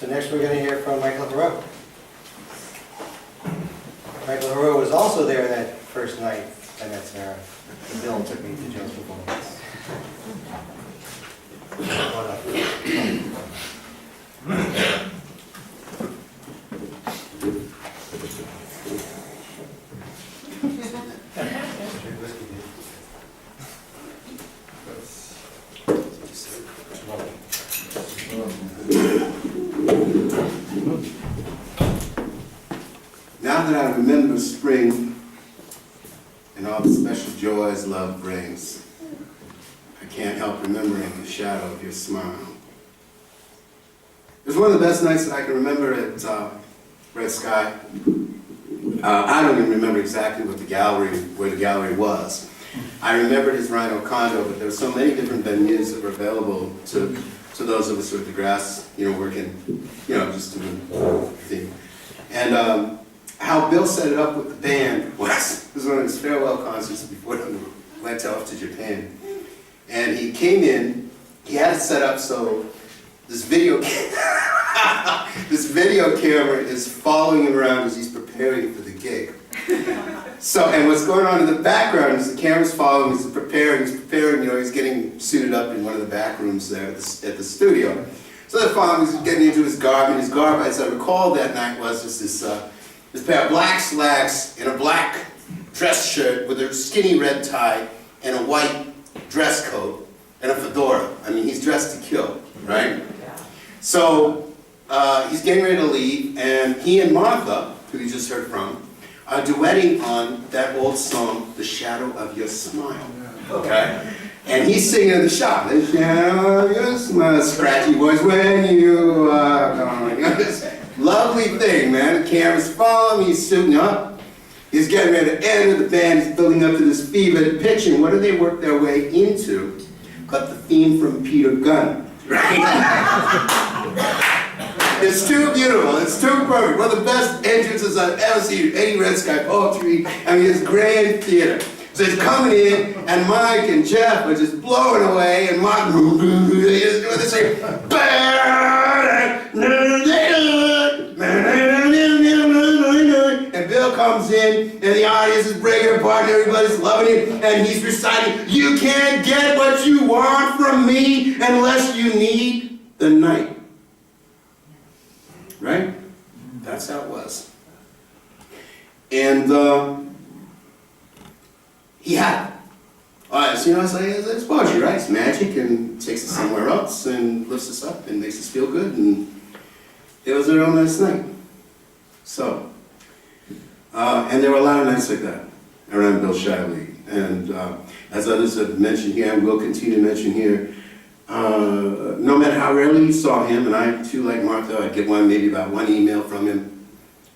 So next we're going to hear from Michael Hureaux. Michael Hureaux was also there that first night I met Sarah. Bill took me to Joe's performance. Now that I remember spring and all the special joys love brings, I can't help remembering the shadow of your smile. It was one of the best nights that I can remember at Red Sky. I don't even remember exactly what where the gallery was. I remembered his Rhino condo, but there were so many different venues that were available to those of us with the grass, working, just doing everything. And how Bill set it up with the band was one of his farewell concerts before he went off to Japan. And he came in, he had it set up so this video camera is following him around as he's preparing for the gig. So, and what's going on in the background is the camera's following him, he's preparing, he's getting suited up in one of the back rooms there at the studio. So they're following him, he's getting into his garb, and his garb, as I recall that night, was just this pair of black slacks and a black dress shirt with a skinny red tie and a white dress coat and a fedora. I mean, he's dressed to kill, right? So he's getting ready to leave, and he and Martha, who you just heard from, are duetting on that old song, The Shadow of Your Smile, okay? And he's singing in the shop, The shadow of your smile, scratchy voice when you are gone. This lovely thing, man. The camera's following him, he's suiting up. He's getting ready to end with the band, he's building up to this fevered pitch, and what do they work their way into? But the theme from Peter Gunn, right? It's too beautiful, it's too perfect. One of the best entrances I've ever seen in any Red Sky poetry. I mean, it's grand theater. So he's coming in, and Mike and Jeff are just blowing away, and Mark is doing this thing. And Bill comes in, and the audience is breaking apart, and everybody's loving it, and he's reciting, "You can't get what you want from me unless you need the night." Right? That's how it was. And he had it. All right, so it's poetry, right? It's magic, and takes us somewhere else, and lifts us up, and makes us feel good, and it was a real nice night. So, and there were a lot of nights like that around Bill Shively. And as others have mentioned here, and will continue to mention here, no matter how rarely you saw him, and I too, like Martha, I'd get maybe about one email from him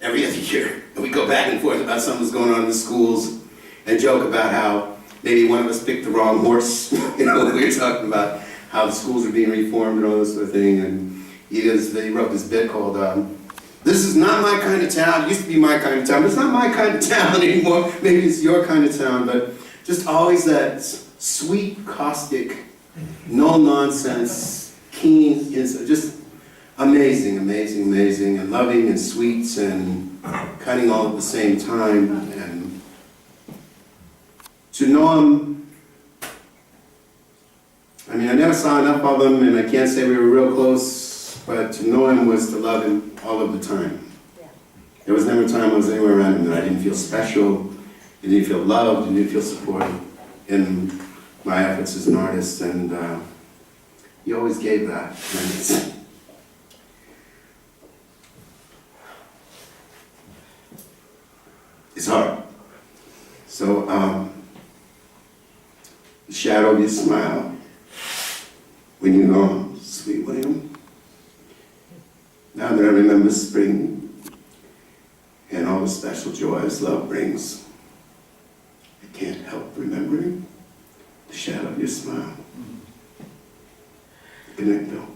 every other year. And we'd go back and forth about something that's going on in the schools and joke about how maybe one of us picked the wrong horse. We were talking about how the schools are being reformed and all this sort of thing. And he wrote this bit called, "This is not my kind of town. It used to be my kind of town, but it's not my kind of town anymore. Maybe it's your kind of town," but just always that sweet, caustic, no nonsense, keen, just amazing, amazing, amazing, and loving and sweet and cutting all at the same time. And to know him, I mean, I never saw enough of him, and I can't say we were real close, but to know him was to love him all of the time. There was never a time I was anywhere around him that I didn't feel special, I didn't feel loved, I didn't feel supported in my efforts as an artist, and he always gave that. And it's hard. So, the shadow of your smile when you're gone, sweet William. Now that I remember spring and all the special joys love brings, I can't help remembering the shadow of your smile. Good night, Bill.